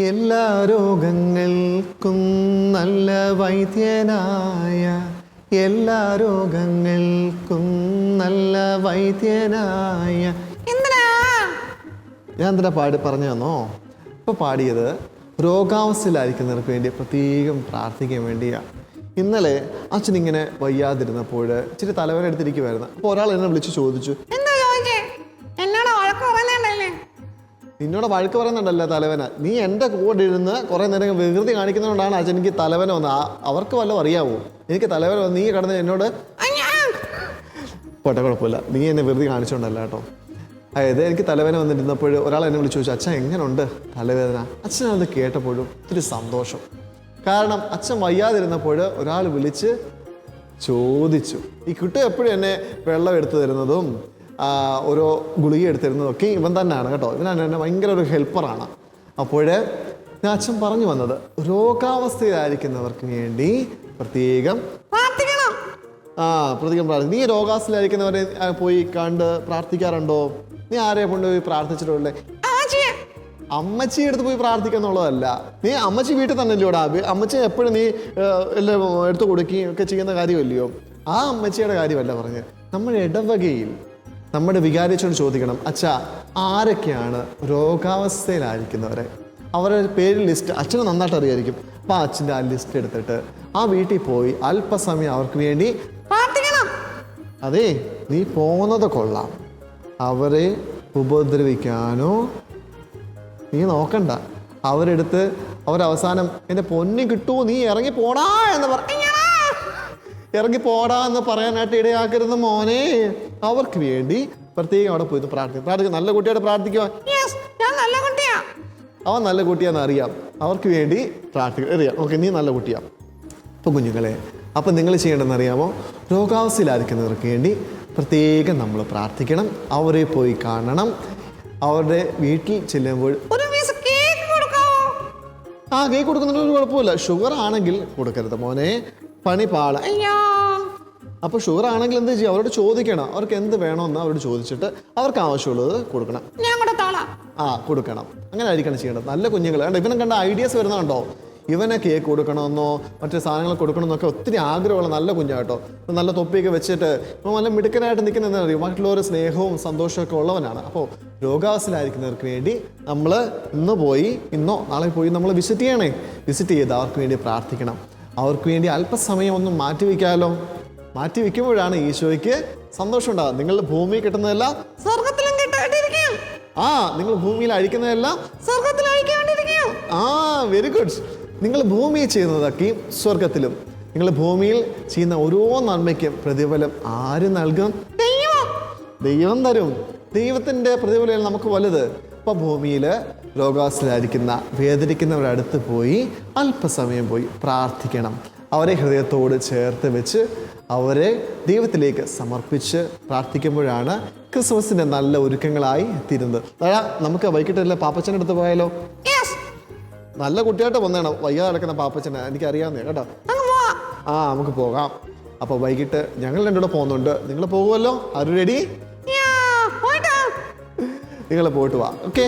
എല്ലാ രോഗങ്ങൾക്കും നല്ല വൈദ്യനായ, എല്ലാ രോഗങ്ങൾക്കും നല്ല വൈദ്യനായ. ഞാൻ എന്തിനാ പറഞ്ഞു തന്നോ? ഇപ്പോൾ പാടിയത് രോഗാവസ്ഥയിലായിരിക്കുന്നവർക്ക് വേണ്ടി പ്രത്യേകം പ്രാർത്ഥിക്കാൻ വേണ്ടിയാണ്. ഇന്നലെ അച്ഛനിങ്ങനെ വയ്യാതിരുന്നപ്പോൾ ഇച്ചിരി തലവേദന എടുത്തിരിക്കുമായിരുന്നു. അപ്പോൾ ഒരാൾ എന്നെ വിളിച്ച് ചോദിച്ചു, നിന്നോട് വഴക്ക് പറയുന്നുണ്ടല്ലോ തലവേന, നീ എൻ്റെ കൂടെ ഇരുന്ന് കുറേ നേരം വികൃതി കാണിക്കുന്നതുകൊണ്ടാണ് അച്ഛൻ എനിക്ക് തലവേന വന്നത്. അവർക്ക് വല്ലതും അറിയാവോ എനിക്ക് തലവേന വന്ന്? നീ കിടന്ന് എന്നോട് പോട്ടെ, കുഴപ്പമില്ല, നീ എന്നെ വെറുതെ കാണിച്ചോണ്ടല്ല കേട്ടോ. അതായത് എനിക്ക് തലവേദന വന്നിരുന്നപ്പോൾ ഒരാൾ എന്നെ വിളിച്ചു ചോദിച്ചു, അച്ഛൻ എങ്ങനെയുണ്ട് തലവേദന? അച്ഛനത് കേട്ടപ്പോഴും ഒത്തിരി സന്തോഷം. കാരണം അച്ഛൻ വയ്യാതിരുന്നപ്പോൾ ഒരാൾ വിളിച്ച് ചോദിച്ചു. ഈ കുട്ടി എപ്പോഴും എന്നെ വെള്ളം എടുത്തു തരുന്നതും ഓരോ ഗുളിക എടുത്തു തരുന്നതും ഒക്കെ ഇവൻ തന്നെയാണ് കേട്ടോ. ഇവനാണ് എന്നെ ഭയങ്കര ഒരു ഹെൽപ്പറാണ്. അപ്പോൾ ഞാൻ അച്ഛൻ പറഞ്ഞു വന്നത്, രോഗാവസ്ഥയിലായിരിക്കുന്നവർക്ക് വേണ്ടി പ്രത്യേകം പ്രാർത്ഥിക്കണം. നീ രോഗാവസ്ഥയിലായിരിക്കുന്നവരെ പോയി കണ്ട് പ്രാർത്ഥിക്കാറുണ്ടോ? നീ ആരെയെ കൊണ്ടുപോയി പ്രാർത്ഥിച്ചിട്ടുള്ളേ? അമ്മച്ചി എടുത്ത് പോയി പ്രാർത്ഥിക്കുക എന്നുള്ളതല്ല. നീ അമ്മച്ചി വീട്ടിൽ തന്നെ അല്ലയോ ഡാബി? അമ്മച്ചി എപ്പോഴും നീ എല്ലാം എടുത്തു കൊടുക്കുകയും ഒക്കെ ചെയ്യുന്ന കാര്യമല്ലയോ? ആ അമ്മച്ചിയുടെ കാര്യമല്ല പറഞ്ഞത്. നമ്മുടെ ഇടവകയിൽ നമ്മുടെ വികാരിച്ചോട് ചോദിക്കണം, അച്ഛാ ആരൊക്കെയാണ് രോഗാവസ്ഥയിലായിരിക്കുന്നവരെ? അവരുടെ പേര് ലിസ്റ്റ് അച്ഛന് നന്നായിട്ട് അറിയായിരിക്കും. അപ്പം അച്ഛൻ്റെ ആ ലിസ്റ്റ് എടുത്തിട്ട് ആ വീട്ടിൽ പോയി അല്പസമയം അവർക്ക് വേണ്ടി പ്രാർത്ഥിക്കണം. അതെ, നീ പോകുന്നത് കൊള്ളാം, അവരെ ഉപദ്രവിക്കാനോ നീ നോക്കണ്ട. അവരെടുത്ത് അവരവസാനം എൻ്റെ പൊന്നി കിട്ടുമോ, നീ ഇറങ്ങി പോടാ എന്ന് ഇറങ്ങി പോടാ എന്ന് പറയാനായിട്ട് ഇടയാക്കരുത് മോനെ. അവർക്ക് വേണ്ടി പ്രത്യേകം അവിടെ പോയി പ്രാർത്ഥിക്കും. നല്ല കുട്ടിയോട് പ്രാർത്ഥിക്കുക. അവൻ നല്ല കുട്ടിയാന്ന് അറിയാം, അവർക്ക് വേണ്ടി പ്രാർത്ഥിക്കുക. അറിയാം, ഓക്കെ, നീ നല്ല കുട്ടിയാണ്. അപ്പോൾ കുഞ്ഞുങ്ങളെ, അപ്പം നിങ്ങൾ ചെയ്യേണ്ടതെന്ന് അറിയാമോ? രോഗാവസ്ഥയിലായിരിക്കുന്നവർക്ക് വേണ്ടി പ്രത്യേകം നമ്മൾ പ്രാർത്ഥിക്കണം. അവരെ പോയി കാണണം. അവരുടെ വീട്ടിൽ ചെല്ലുമ്പോൾ കേക്ക് കൊടുക്കുന്നതിന് ഒരു കുഴപ്പമില്ല. ഷുഗർ ആണെങ്കിൽ കൊടുക്കരുത് മോനെ, പണി പാള. അപ്പോൾ ഷുഗർ ആണെങ്കിൽ എന്ത് ചെയ്യും? അവരോട് ചോദിക്കണം, അവർക്ക് എന്ത് വേണമെന്ന് അവരോട് ചോദിച്ചിട്ട് അവർക്ക് ആവശ്യമുള്ളത് കൊടുക്കണം. കൊടുക്കണം. അങ്ങനെ ആയിരിക്കണം ചെയ്യേണ്ടത്. നല്ല കുഞ്ഞുങ്ങൾ കണ്ടോ, ഇവനെ കണ്ട ഐഡിയാസ് വരുന്നതുണ്ടോ? ഇവനെ കേക്ക് കൊടുക്കണമെന്നോ മറ്റു സാധനങ്ങൾ കൊടുക്കണമെന്നൊക്കെ ഒത്തിരി ആഗ്രഹമുള്ള നല്ല കുഞ്ഞാട്ടോ. നല്ല തൊപ്പിയൊക്കെ വെച്ചിട്ട് ഇപ്പം നല്ല മിടുക്കനായിട്ട് നിൽക്കുന്ന അറിയും. മറ്റുള്ളവർ സ്നേഹവും സന്തോഷമൊക്കെ ഉള്ളവനാണ്. അപ്പോൾ രോഗാവസ്ഥയിലായിരിക്കുന്നവർക്ക് വേണ്ടി നമ്മൾ ഇന്നോ നാളെ പോയി നമ്മൾ വിസിറ്റ് ചെയ്ത് അവർക്ക് വേണ്ടി പ്രാർത്ഥിക്കണം. അവർക്ക് വേണ്ടി അല്പസമയം ഒന്ന് മാറ്റിവെക്കാമല്ലോ. മാറ്റിവെക്കുമ്പോഴാണ് ഈശോയ്ക്ക് സന്തോഷം ഉണ്ടാകും. നിങ്ങൾ ഭൂമിയിൽ കിട്ടുന്നതെല്ലാം സ്വർഗത്തിലും കിട്ടാണ്ടിരിക്കും. നിങ്ങൾ ഭൂമിയിൽ അഴിക്കുന്നതെല്ലാം സ്വർഗത്തിൽ അഴിക്കാണ്ടിരിക്കും. Very good. നിങ്ങൾ ഭൂമിയിൽ ചെയ്യുന്നതൊക്കെ സ്വർഗത്തിലും. നിങ്ങൾ ഭൂമിയിൽ ചെയ്യുന്ന ഓരോ നന്മയ്ക്കും പ്രതിഫലം ആര് നൽകും? ദൈവം തരും. ദൈവത്തിൻ്റെ പ്രതിഫലം നമുക്ക് വലുത്. അപ്പോൾ ഭൂമിയിൽ രോഗാവസ്ഥയിലായിരിക്കുന്ന വേദനിക്കുന്നവരുടെ അടുത്ത് പോയി അല്പസമയം പോയി പ്രാർത്ഥിക്കണം. അവരെ ഹൃദയത്തോട് ചേർത്ത് വെച്ച് അവരെ ദൈവത്തിലേക്ക് സമർപ്പിച്ച് പ്രാർത്ഥിക്കുമ്പോഴാണ് ക്രിസ്മസിൻ്റെ നല്ല ഒരുക്കങ്ങളായി തീരുന്നത്. നമുക്ക് വൈകിട്ടല്ലേ പാപ്പച്ചൻ്റെ അടുത്ത് പോയാലോ? നല്ല കുട്ടിയായിട്ട് വന്നതാണ്, വയ്യാതെ നടക്കുന്ന പാപ്പച്ചനെ എനിക്കറിയാവുന്നേ കേട്ടോ. നമുക്ക് പോകാം. അപ്പോൾ വൈകിട്ട് ഞങ്ങൾ രണ്ടുകൂടെ പോകുന്നുണ്ട്. നിങ്ങൾ പോകുമല്ലോ? ആര് റെഡി? നിങ്ങൾ പോയിട്ട് വാ. ഓക്കെ.